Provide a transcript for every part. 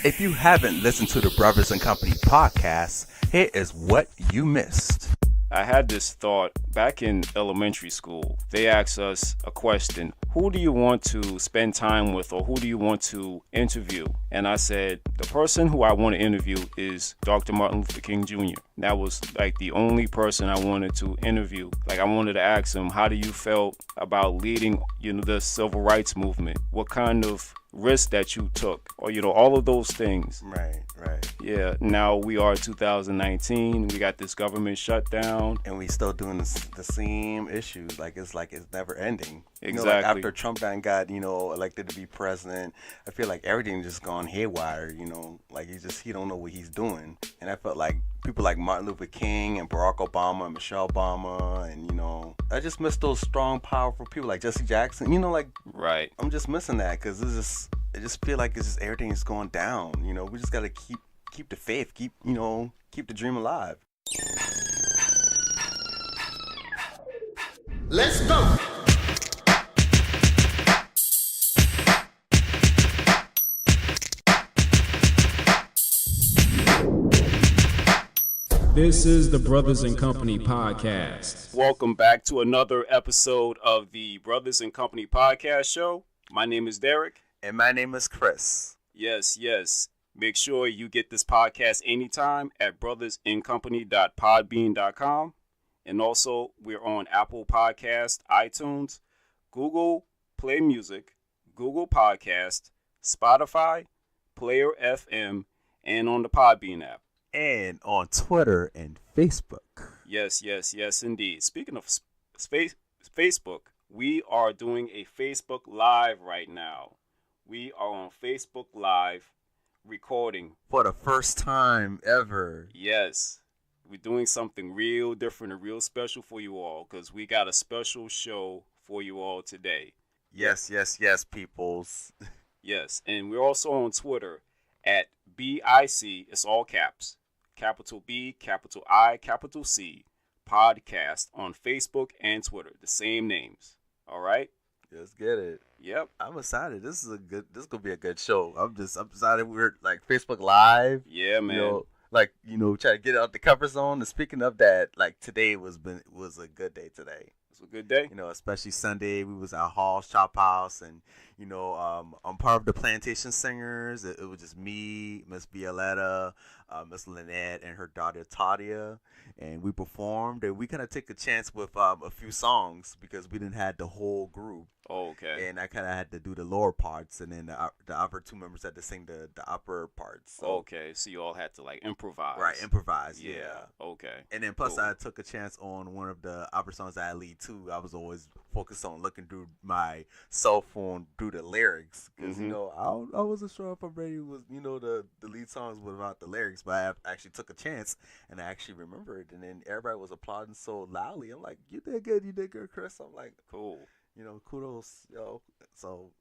If you haven't listened to the Brothers and Company podcast, here is what you missed. I had this thought back in elementary school. They asked us a question: who do you want to spend time with, or who do you want to interview? And I said, the person who I want to interview is Dr. Martin Luther King Jr. That was like the only person I wanted to interview. Like, I wanted to ask him, how do you felt about leading, the civil rights movement? What kind of risk that you took, or all of those things. Right. Yeah, now we are 2019. We got this government shutdown, and we still doing the same issues. It's never ending. Exactly. After Trump done got elected to be president, I feel like everything just gone haywire. He don't know what he's doing. And I felt like people like Martin Luther King and Barack Obama and Michelle Obama, and I just miss those strong, powerful people like Jesse Jackson. Right. I'm just missing that because I just feel like everything is going down. We just gotta keep the faith, keep the dream alive. Let's go. This is the Brothers and Company podcast. Welcome back to another episode of the Brothers and Company podcast show. My name is Derek. And my name is Chris. Yes. Make sure you get this podcast anytime at brothersandcompany.podbean.com. And also, we're on Apple Podcast, iTunes, Google Play Music, Google Podcast, Spotify, Player FM, and on the Podbean app. And on Twitter and Facebook. Yes, indeed. Speaking of Facebook, we are doing a Facebook Live right now. We are on Facebook Live recording. For the first time ever. Yes. We're doing something real different and real special for you all, because we got a special show for you all today. Yes, peoples. Yes, and we're also on Twitter at BIC, it's all caps, capital B, capital I, capital C, podcast on Facebook and Twitter, the same names. All right? Let's get it. Yep. I'm excited. This is gonna be a good show. I'm excited. We're like Facebook Live. Yeah, man. Try to get out the comfort zone. And speaking of that, today was a good day today. It's a good day. Especially Sunday. We was at Hall's Chop House, and I'm part of the Plantation Singers. It was just me, Miss Violetta, Miss Lynette, and her daughter Tadia, and we performed. And we kind of took a chance with a few songs because we didn't have the whole group. Oh, okay. And I kind of had to do the lower parts, and then the upper two members had to sing the upper parts. So. Okay, so you all had to improvise. Right, improvise. Yeah. Okay. And then plus cool. I took a chance on one of the opera songs I lead too. I was always focused on looking through my cell phone through the lyrics because I wasn't sure if I'm ready was the lead songs without the lyrics, but I actually took a chance and I actually remembered. And then everybody was applauding so loudly. I'm like, you did good, Chris. I'm like, cool. Kudos, So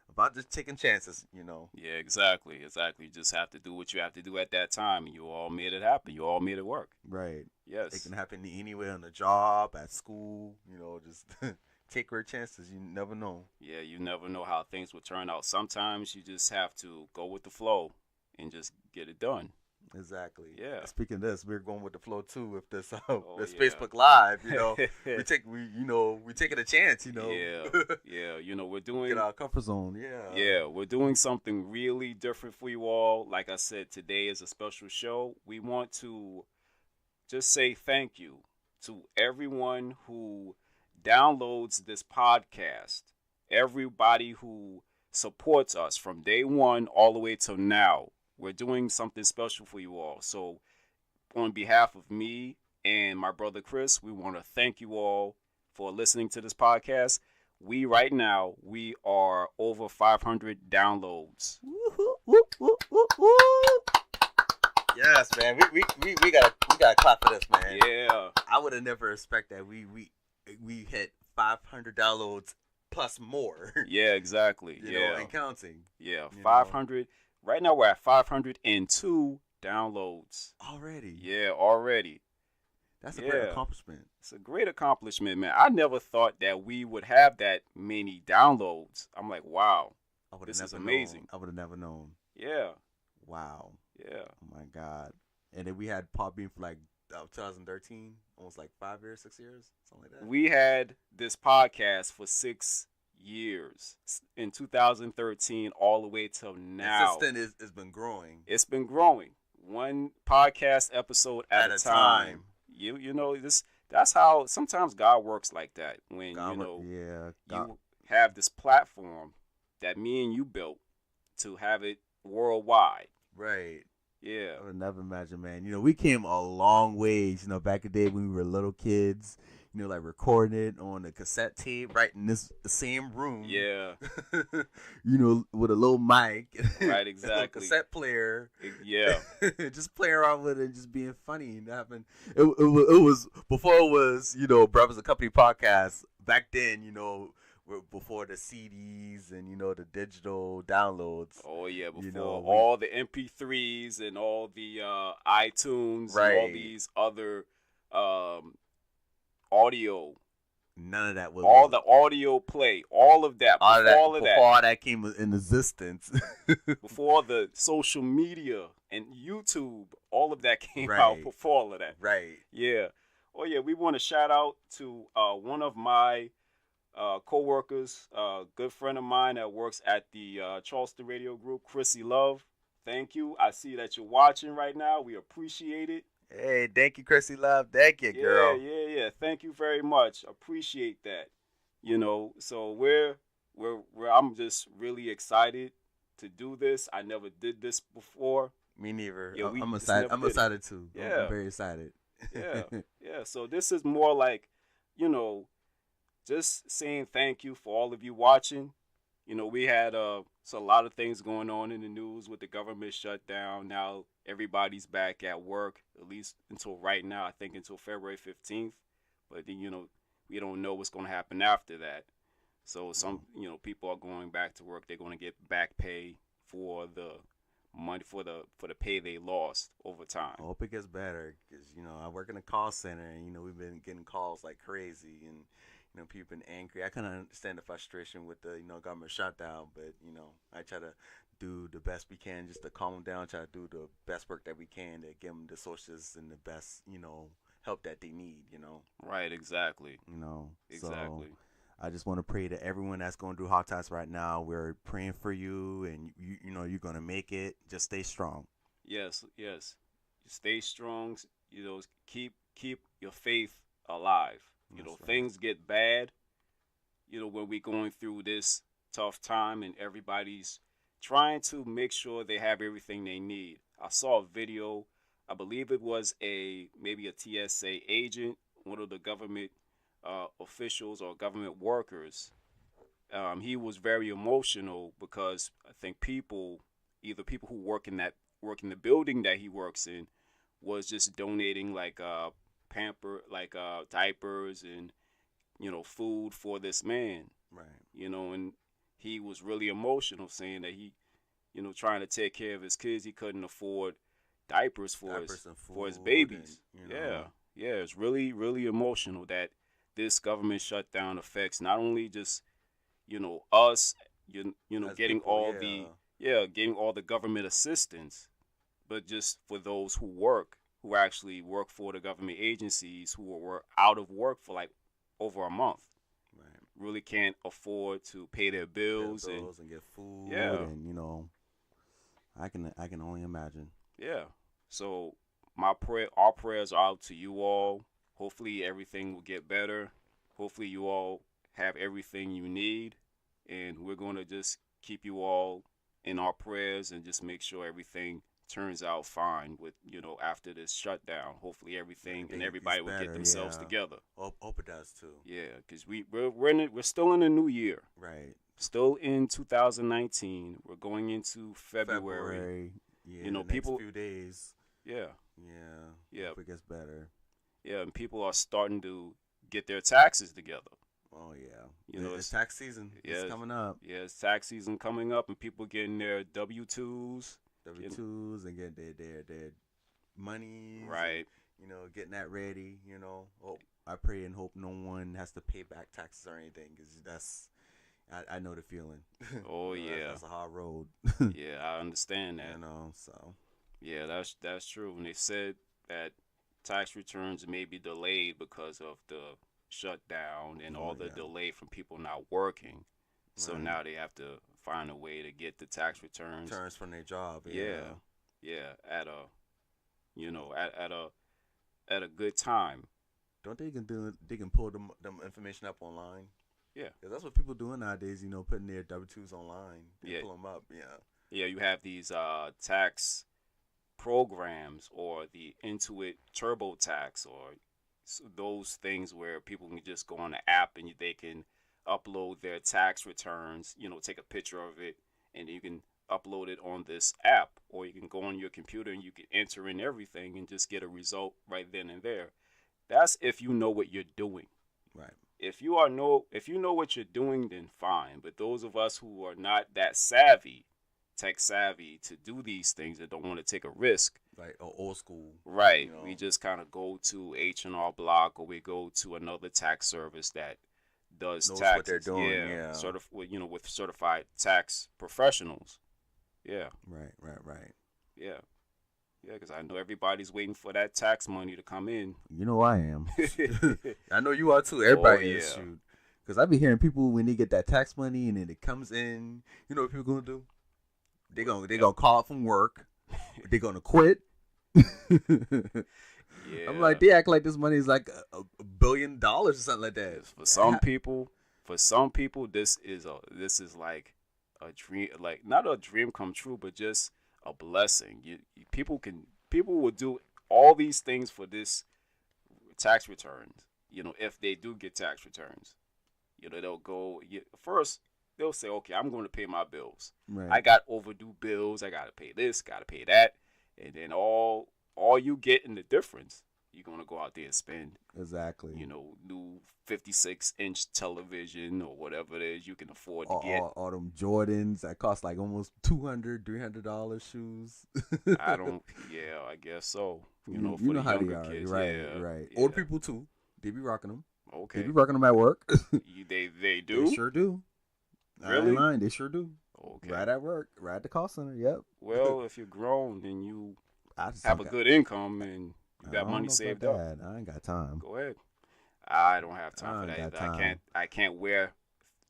about just taking chances, Yeah, exactly. You just have to do what you have to do at that time, and you all made it happen. You all made it work. Right. Yes. It can happen anywhere on the job, at school. Just take great chances. You never know. Yeah, you never know how things will turn out. Sometimes you just have to go with the flow and just get it done. Exactly. Yeah. Speaking of this, we're going with the flow too with this this yeah. Facebook Live. we taking a chance. Yeah. We're doing get our comfort zone. Yeah. Yeah, we're doing something really different for you all. Like I said, today is a special show. We want to just say thank you to everyone who downloads this podcast. Everybody who supports us from day one all the way till now. We're doing something special for you all. So on behalf of me and my brother Chris, we want to thank you all for listening to this podcast. We are over 500 downloads. Yes, man. We gotta clap for this, man. Yeah. I would have never expected that we hit 500 downloads plus more. Yeah, exactly. And counting. Yeah, 500. Right now we're at 502 downloads. Already? Yeah, already. That's a great accomplishment. It's a great accomplishment, man. I never thought that we would have that many downloads. I'm like, wow, this is amazing. I would have never known. Yeah. Wow. Yeah. Oh my God. And then we had Podbean for like 2013, almost like 5 years, 6 years, something like that. We had this podcast for 6 years in 2013 all the way till And now. since then, it's been growing It's been growing, one podcast episode at at a a time. time. You know this. That's how sometimes God works like that. When God, you know yeah. God, you have this platform that me and you built to have it worldwide. right. Yeah. I would never imagine, man. You know, we came a long ways. You know, back in the day when we were little kids. You know, like recording it on a cassette tape, right in this the same room. Yeah. You know, with a little mic, Right. a Exactly. cassette player. Yeah. Just playing around with it and just being funny and having it was before it was, you know, Brothers and Company podcast. Back then, you know, before the CDs and, you know, the digital downloads. Oh yeah, before You know, all the MP3s and all the iTunes and all Right. these other audio, None of that was all the audio play, all of that, all before that all of before all that came in existence. that, before the social media and YouTube, all of that came Right. out before all of that. Right. Yeah. Oh yeah, we want to shout out to one of my co-workers, good friend of mine that works at the Charleston Radio Group, Chrissy Love. Thank you. I see that you're watching right now. We appreciate it. Hey, thank you, Chrissy Love. Thank you, Yeah, girl. yeah. Thank you very much. Appreciate that. You know, so we're I'm just really excited to do this. I never did this before. Me neither. Yeah, we I'm just excited. never I'm did it. excited too. Yeah. I'm very excited. Yeah. Yeah. So this is more like, you know, just saying thank you for all of you watching. You know, we had so a lot of things going on in the news with the government shutdown. Now everybody's back at work, at least until right now. I think until February 15th. But then, you know, we don't know what's going to happen after that. So some, you know, people are going back to work. They're going to get back pay for the money for the pay they lost over time. I hope it gets better because, you know, I work in a call center and, you know, we've been getting calls like crazy and, you know, people been angry. I kind of understand the frustration with the, you know, government shutdown, but, you know, I try to do the best we can just to calm them down, try to do the best work that we can to give them the sources and the best, you know, help that they need, you know. Right, exactly. You know, Exactly. So I just want to pray to everyone that's going through hard times right now. We're praying for you, and you know you're gonna make it. Just stay strong. Yes, yes. Stay strong. You know, keep your faith alive. You know, That's right. things get bad. You know, when we're going through this tough time, and everybody's trying to make sure they have everything they need. I saw a video. I believe it was maybe a TSA agent, one of the government officials or government workers. He was very emotional because I think either people who work in the building that he works in, was just donating like diapers and, you know, food for this man. Right. You know, and he was really emotional, saying that he, you know, trying to take care of his kids, he couldn't afford diapers for Diapers and his food babies. and, you know. Yeah, it's really, really emotional that this government shutdown affects not only just, you know, us, you know, As getting people, all yeah. getting all the government assistance, but just for those who actually work for the government agencies, who were out of work for like over a month, Right. really can't afford to pay their bills, Pay the bills and get food. Yeah. And you know, I can only imagine. yeah. So our prayers are out to you all. Hopefully everything will get better. Hopefully you all have everything you need, and we're going to just keep you all in our prayers and just make sure everything turns out fine with, you know, after this shutdown. Hopefully everything and Everything everybody gets will get better, themselves yeah. together. Hope it does too. Yeah, because we're still in the new year. Right. Still in 2019. We're going into February. Yeah. You know, the next people- few days. Yeah. Yeah. Yeah. Hope it gets better. Yeah, and people are starting to get their taxes together. Oh yeah. You know, it's tax season. yeah, It's coming up. Yeah, it's tax season coming up, and people getting their W-2s. W-2s and get their money. Right. You know, getting that ready. You know, I pray and hope no one has to pay back taxes or anything, because I know the feeling. Oh You know, yeah, that's a hard road. yeah, I understand that. You know, so Yeah, that's true. And they said that tax returns may be delayed because of the shutdown and all oh the yeah, delay from people not working. So right. now they have to find a way to get the tax returns. Turns from their job. Yeah, Yeah, yeah, at a at a good time. don't they can do? They can pull them information up online. Yeah, 'Cause that's what people doing nowadays. You know, putting their W-2s online. They yeah, pull them up. Yeah. yeah. You have these tax programs or the Intuit TurboTax or those things where people can just go on the app and they can upload their tax returns, take a picture of it, and you can upload it on this app, or you can go on your computer and you can enter in everything and just get a result right then and there. That's if you know what you're doing. Right. If you know what you're doing, then fine. But those of us who are not that savvy, tech savvy to do these things and don't want to take a risk, Right. Or old school. right? You know. We just kind of go to H&R Block, or we go to another tax service that does Knows taxes. what they're doing, yeah. Sort of, with certified tax professionals. Yeah, Right. yeah, yeah. Because I know everybody's waiting for that tax money to come in. You know I am. I know you are too. Everybody is. yeah. Shoot. Because I be hearing people when they get that tax money and then it comes in. You know what people gonna do? They gonna call from work. They gonna quit. Yeah. I'm like, they act like this money is like $1 billion or something like that. For some people, this is like a dream, like not a dream come true, but just a blessing. People will do all these things for this tax returns. If they do get tax returns, they'll go first. They'll say, okay, I'm going to pay my bills. Right. I got overdue bills. I got to pay this, got to pay that, and then all you get in the difference, you're gonna go out there and spend. Exactly. New 56-inch television or whatever it is you can afford to get. All them Jordans that cost like almost $200-$300 shoes. I don't. Yeah, I guess so. For you the know how they younger are, kids, right? yeah, Right. yeah. Old people too. They be rocking them. They Okay, be rocking them at work. they do. They sure do. I Really? ain't lying. They sure do. Okay. Right at work. Right at the call center. Yep. Well, if you're grown and you I just have don't a got- good income and you I got don't money know saved about up, that. I ain't got time. go ahead. I don't have time I for ain't that. got time. I can't wear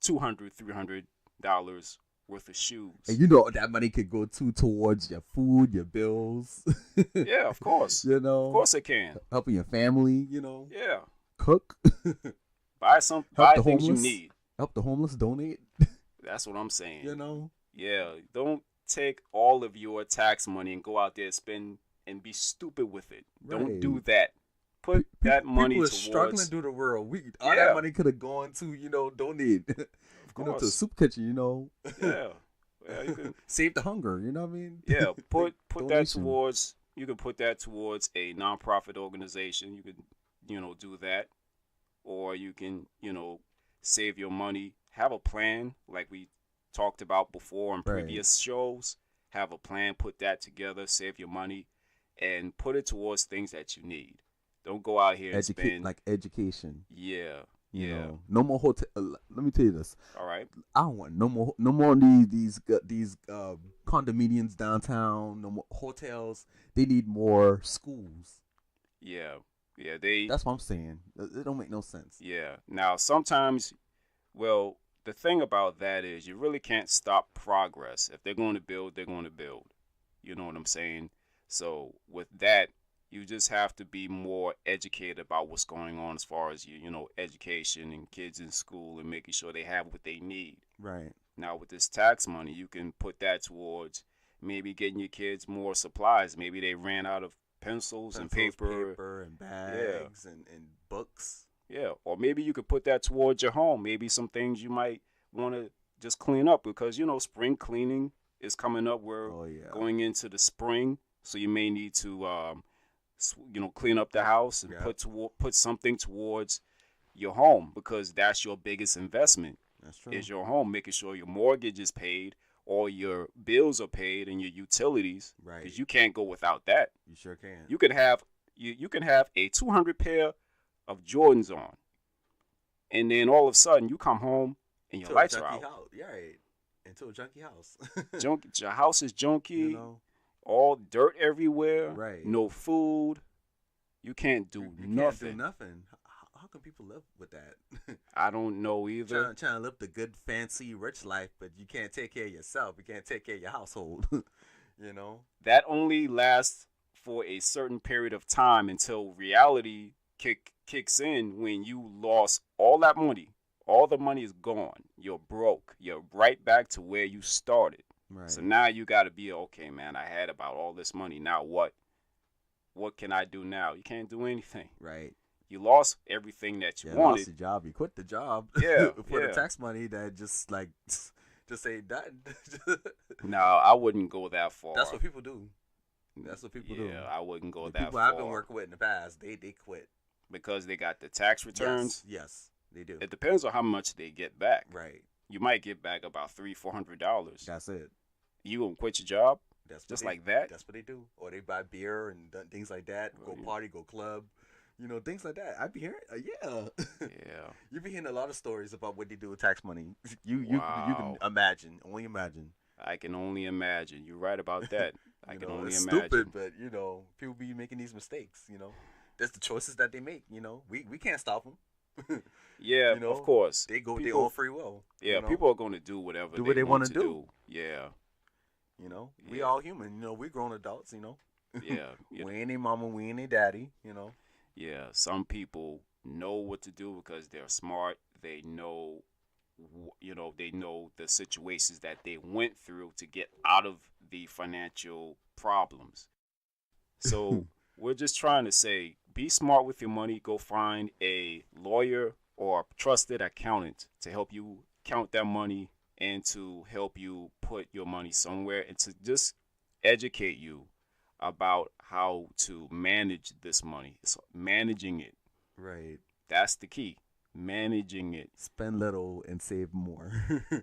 $200-$300 worth of shoes. And that money could go towards your food, your bills. Yeah, of course. Of Of course it can. helping your family. Yeah. Cook, Buy the things you homeless. need. help the homeless, donate. That's what I'm saying. Yeah. Don't take all of your tax money and go out there spend and be stupid with it. Don't Right. do that. Put that money People are towards struggling through the world. All Yeah. that money could have gone to donate. Of to course. the soup kitchen. Yeah. Yeah, you can Save the hunger. You know what I mean? yeah, put that Donation. towards you can put that towards a nonprofit organization. You can, do that. Or you can, save your money. Have a plan like we talked about before in Right. previous shows. Have a plan, put that together, save your money, and put it towards things that you need. Don't go out here and spend. Like education. Yeah, You yeah. know, no more hotel. Let me tell you this. All right. I don't want no more these condominiums downtown. No more hotels. They need more schools. Yeah, yeah. That's what I'm saying. It don't make no sense. Yeah. Now, sometimes, well, the thing about that is you really can't stop progress. If they're going to build, they're going to build. You know what I'm saying? So with that, you just have to be more educated about what's going on as far as education and kids in school and making sure they have what they need. Right. Now, with this tax money, you can put that towards maybe getting your kids more supplies. Maybe they ran out of pencils and paper and bags and books. Yeah, or maybe you could put that towards your home. Maybe some things you might want to just clean up because, spring cleaning is coming up. We're going into the spring, so you may need to, clean up the house and put something towards your home because that's your biggest investment. That's true. Is your home, making sure your mortgage is paid, all your bills are paid, and your utilities. Right. Because you can't go without that. You sure can. You can have a 200 pair of Jordans on, and then all of a sudden you come home and your To a lights are junky out. house. Yeah, right. Into a junky house. Your house is junky, You know, all dirt everywhere, right. no food. You can't do You nothing. can't do nothing. How can people live with that? I don't know either. Trying to live the good, fancy, rich life, but you can't take care of yourself. You can't take care of your household. You know? That only lasts for a certain period of time until reality kicks in when you lost all that money. All the money is gone. You're broke. You're right back to where you started. Right. So now you got to be okay, man. I had about all this money. Now what? What can I do now? You can't do anything. Right. You lost everything that you Yeah, wanted. lost your job. You quit the job. Yeah, For yeah. the tax money that just like just ain't done. No, I wouldn't go that far. That's what people do. That's what people do. Yeah, I wouldn't go The that people far. I've been working with in the past, they quit. Because they got the tax returns. Yes, they do. It depends on how much they get back. Right. You might get back about $300-$400. That's it. You gonna quit your job That's what just they, like that? That's what they do. Or they buy beer and things like that. Go Yeah. party, go club. You know, things like that. I be hearing, yeah. Yeah. You be hearing a lot of stories about what they do with tax money. You Wow. can imagine, only imagine. I can only imagine. You're right about that. I You can know, only it's imagine. stupid, but you know, people be making these mistakes. You know, that's the choices that they make. You know, we can't stop them. Yeah, you know, of course. They go with their People- own free will. Yeah, you know? people are going to do whatever Do what they want wanna to do. Yeah, You know, we Yeah. all human. You know, we grown adults. You know, yeah, yeah. we ain't a mama, we ain't a daddy. You know, Yeah, some people know what to do because they're smart. They know, they know the situations that they went through to get out of the financial problems. So we're just trying to say, be smart with your money. Go find a lawyer or a trusted accountant to help you count that money and to help you put your money somewhere and to just educate you about how to manage this money. So managing it, right? that's the key. Managing it. Spend little and save more.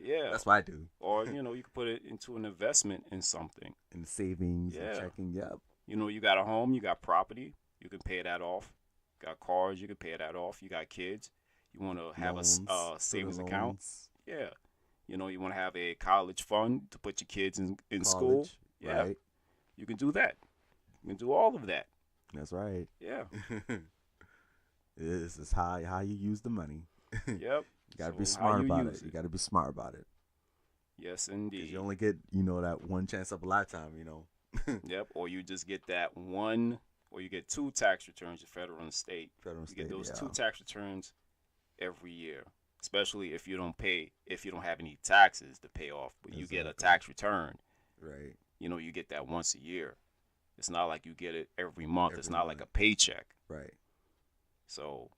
Yeah. That's what I do. Or, you can put it into an investment in something. In savings Yeah. and checking. Yep. You got a home, you got property, you can pay that off. You got cars, you can pay that off. You got kids, you want to have Loans, a savings student account. loans, Yeah. You want to have a college fund to put your kids in school. college, Yeah. Right. You can do that. You can do all of that. That's right. Yeah. This is how you use the money. Yep. You gotta So be how smart you about use it. You gotta be smart about it. Yes, 'Cause indeed. you only get, that one chance of a lifetime, Yep. Or you just get that one, or you get two tax returns, your federal and state. Federal and You get state, those yeah. two tax returns every year, especially if you don't have any taxes to pay off, but you get a Exactly. tax return. Right. You get that once a year. It's not like you get it every month. It's Every not like a month. paycheck. Right. So,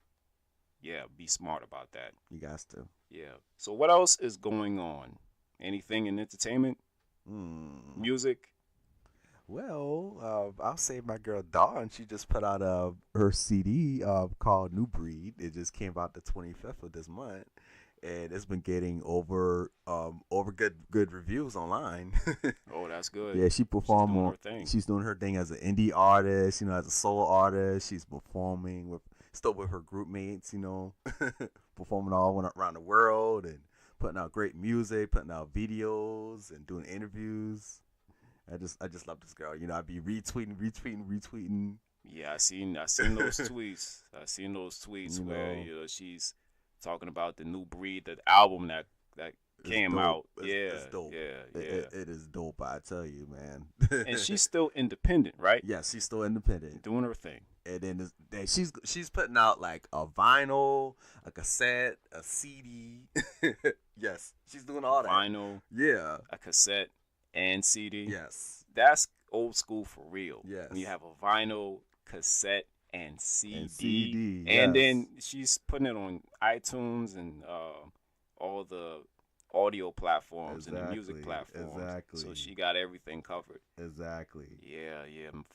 yeah, be smart about that. You got to. Yeah. So what else is going on? Anything in entertainment, music? Well, I'll say my girl Dawn. She just put out her CD called New Breed. It just came out the 25th of this month, and it's been getting over good reviews online. Oh, that's good. Yeah, she performed doing on. her thing. She's doing her thing as an indie artist. As a solo artist. She's performing still with her group mates. Performing all around the world and putting out great music, putting out videos and doing interviews. I just love this girl. I'd be retweeting. Yeah, I seen those tweets. I seen those tweets where she's talking about the New Breed, the album that It's came dope. out. It's dope. Yeah. It is dope. I tell you, man. And she's still independent, right? yeah, she's still independent. Doing her thing. And then she's putting out like a vinyl, a cassette, a CD. Yes, she's doing all that. Vinyl, Yeah. a cassette, and CD. Yes. That's old school for real. Yes. When you have a vinyl, cassette, and CD. And CD, And yes. then she's putting it on iTunes and all the audio platforms and the music Exactly, platforms. exactly. So she got everything covered. Exactly. Yeah.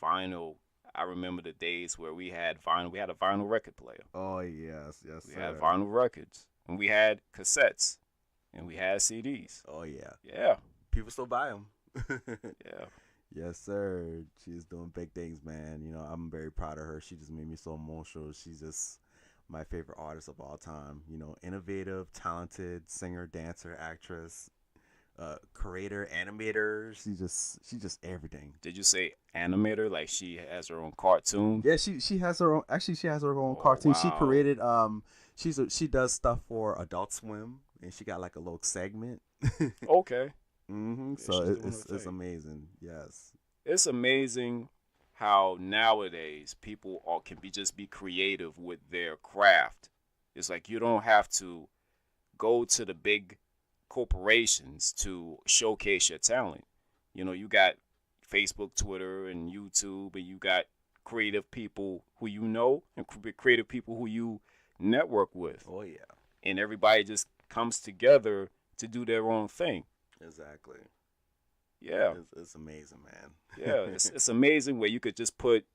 Vinyl. I remember the days where we had vinyl. We had a vinyl record player. Oh yes, yes. We sir. had vinyl records. And we had cassettes. And we had CDs. Oh yeah. Yeah. People still buy them. Yeah. Yes, sir. She's doing big things, man. I'm very proud of her. She just made me so emotional. She's just my favorite artist of all time. You know, innovative, talented singer, dancer, actress, creator, animator. She's just everything. Did you say animator? Like she has her own cartoon? Yeah, she has her own. Actually, she has her own Oh, cartoon. She wow. created. She does stuff for Adult Swim, and she got like a little segment. Okay. Mm-hmm. Yeah, So she's doing her it's thing. amazing. Yes. It's amazing how nowadays can be creative with their craft. It's like you don't have to go to the big corporations to showcase your talent. You know, you got Facebook, Twitter, and YouTube, and you got creative people who you know and creative people who you network with. Oh yeah. And everybody just comes together to do their own thing. Exactly. Yeah. It's amazing, man. Yeah, it's amazing where you could just put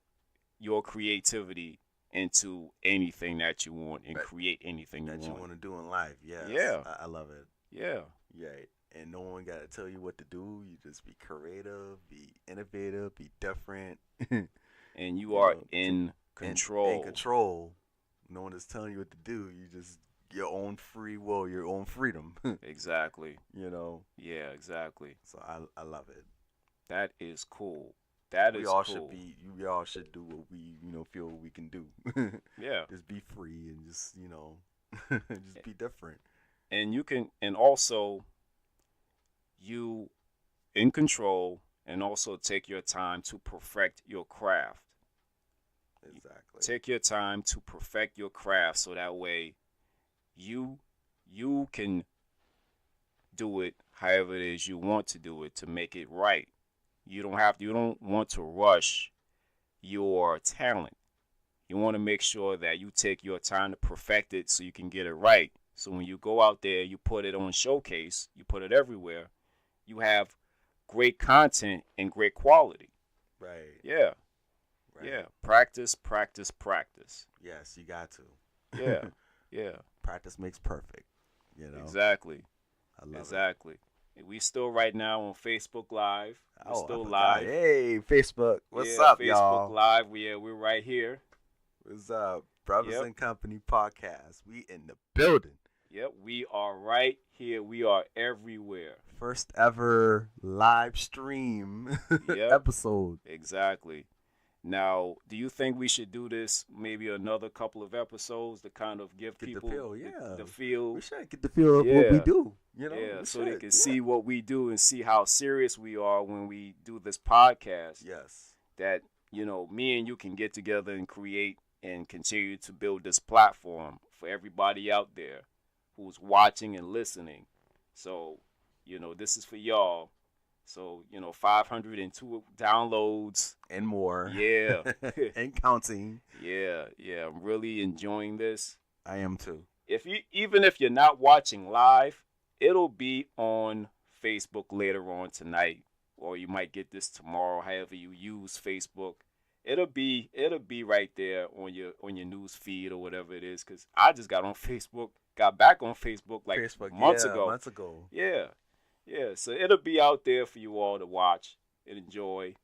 your creativity into anything that you want and Right. create anything That you want. want to do in life. Yes. Yeah. I love it. Yeah, Yeah. And no one got to tell you what to do. You just be creative, be innovative, be different. and you You are know, in control. In control. No one is telling you what to do. You just your own free will, your own freedom. Exactly. You know. Yeah, exactly. So I love it. That is cool. That is We all cool. should be. We all should do what we feel we can do. Yeah, Just be free and just just be different. and you can, and also you in control, and also take your time to perfect your craft. Exactly. Take your time to perfect your craft so that way you can do it however it is you want to do it to make it right. You don't want to rush your talent. You want to make sure that you take your time to perfect it so you can get it right. So when you go out there, you put it on showcase, you put it everywhere, you have great content and great quality. Right. Yeah. Right. Yeah. Practice, practice, practice. Yes, you got to. Yeah. Yeah. Practice makes perfect. You know. Exactly. I love Exactly. And we still right now on Facebook Live. it. We're Oh, I still forgot. live. Hey, Facebook. What's Yeah, up, Facebook y'all? Live. We're right here. What's up, Brothers Yep. and Company podcast? We in the building. Yep, we are right here. We are everywhere. First ever live stream Yep. episode. Exactly. Now, do you think we should do this maybe another couple of episodes to kind of give Get the people feel, yeah. the feel? We should get the feel of what we Yeah. do. You know, Yeah, we so they should, can yeah. see what we do and see how serious we are when we do this podcast. Yes. That, me and you can get together and create and continue to build this platform for everybody out there who's watching and listening. So, this is for y'all. So, 502 downloads. And more. Yeah. And counting. Yeah. I'm really enjoying this. I am too. Even if you're not watching live, it'll be on Facebook later on tonight, or you might get this tomorrow, however you use Facebook. It'll be right there on your news feed or whatever it is, because I just got back on Facebook like months ago. Months ago. Yeah. So it'll be out there for you all to watch and enjoy.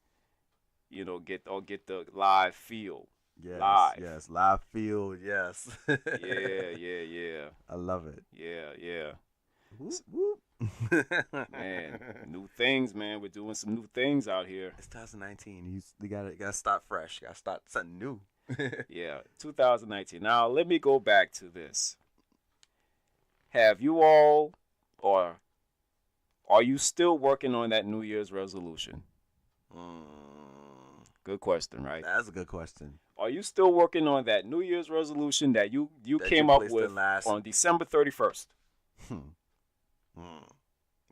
Get the live feel. Yes. Live. Yes. Live field. Yes. Yeah. I love it. Yeah. Whoop, whoop. Man, new things, man. We're doing some new things out here. It's 2019. You gotta start fresh. Gotta start something new. Yeah, 2019. Now, let me go back to this. Have you all, or are you still working on that New Year's resolution? Good question, right? That's a good question. Are you still working on that New Year's resolution that you That came you up placed with in last- on December 31st?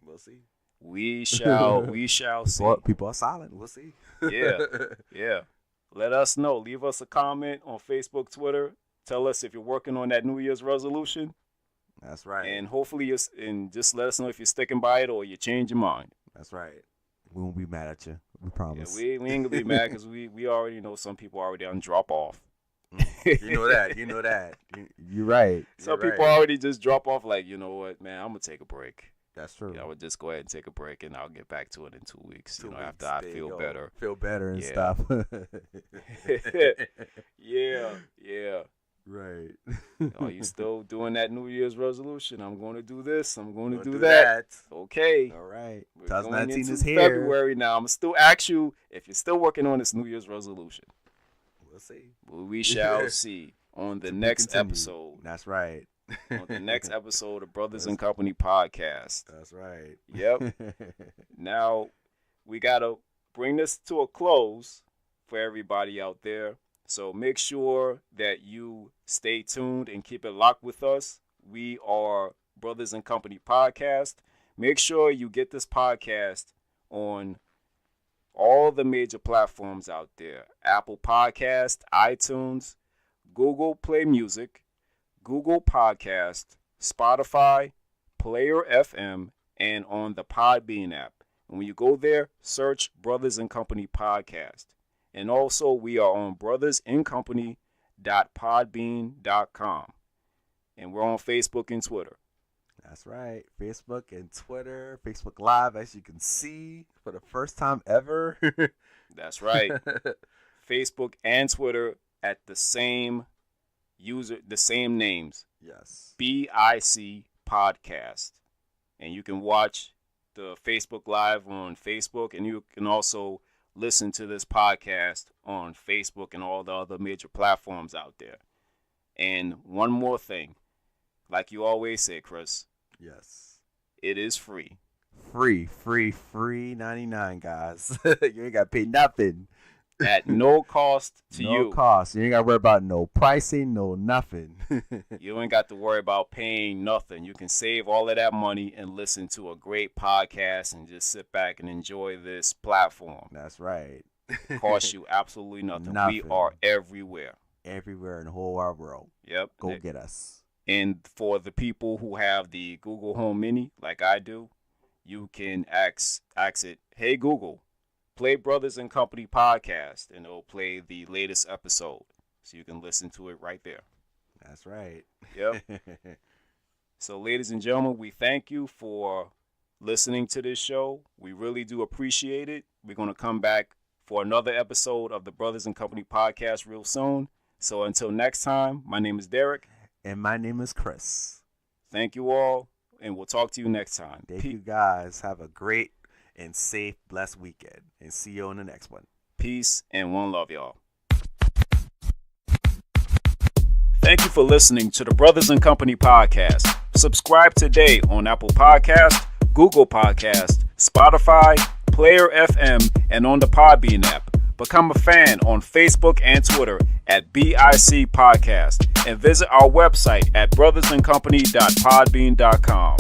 We'll see. We shall see. People are silent. We'll see. Yeah. Let us know. Leave us a comment on Facebook, Twitter. Tell us if you're working on that New Year's resolution. That's right. And hopefully, and just let us know if you're sticking by it or you change your mind. That's right. We won't be mad at you. We Yeah, promise. we ain't gonna be mad because we already know some people already on drop off. You know that. You're right. Some You're people right. already just drop off like, you know what, man, I'm gonna take a break. That's true. I would just go ahead and take a break, and I'll get back to it in 2 weeks. 2 After I weeks, feel there you better. go. Feel better and Yeah. stuff. Yeah. Right. Are you still doing that New Year's resolution? I'm going to do this. I'm going to We'll do that. Okay. All right. We're going 2019 into is here. February now. I'm going to still ask you if you're still working on this New Year's resolution. We'll see. We shall see on the To be next continued. episode. That's right. On the next episode of Brothers and Company Podcast. That's right. Yep. Now, we got to bring this to a close for everybody out there. So make sure that you stay tuned and keep it locked with us. We are Brothers and Company Podcast. Make sure you get this podcast on all the major platforms out there. Apple Podcast, iTunes, Google Play Music, Google Podcast, Spotify, Player FM, and on the Podbean app. And when you go there, search Brothers and Company Podcast. And also, we are on brothersandcompany.podbean.com. And we're on Facebook and Twitter. That's right. Facebook and Twitter. Facebook Live, as you can see, for the first time ever. That's right. Facebook and Twitter at the same user, the same names. Yes. BIC Podcast. And you can watch the Facebook Live on Facebook, and you can also listen to this podcast on Facebook and all the other major platforms out there. And one more thing, like you always say, Chris. Yes. It is free. Free 99, guys. You ain't got to pay nothing. At no cost to you. No cost. You ain't got to worry about no pricing, no nothing. You ain't got to worry about paying nothing. You can save all of that money and listen to a great podcast and just sit back and enjoy this platform. That's right. Cost you absolutely nothing. We Nothing. are everywhere. Everywhere in the whole wide world. Yep. Go get us. And for the people who have the Google Home Mini, like I do, you can ask it, hey, Google, play Brothers and Company Podcast, and it'll play the latest episode. So you can listen to it right there. That's right. Yep. So, ladies and gentlemen, we thank you for listening to this show. We really do appreciate it. We're going to come back for another episode of the Brothers and Company Podcast real soon. So until next time, my name is Derek. And my name is Chris. Thank you all, and we'll talk to you next time. Thank you guys. Have a great and safe, blessed weekend. And see you on the next one. Peace and one love, y'all. Thank you for listening to the Brothers and Company Podcast. Subscribe today on Apple Podcast, Google Podcast, Spotify, Player FM, and on the Podbean app. Become a fan on Facebook and Twitter at BIC Podcast and visit our website at brothersandcompany.podbean.com.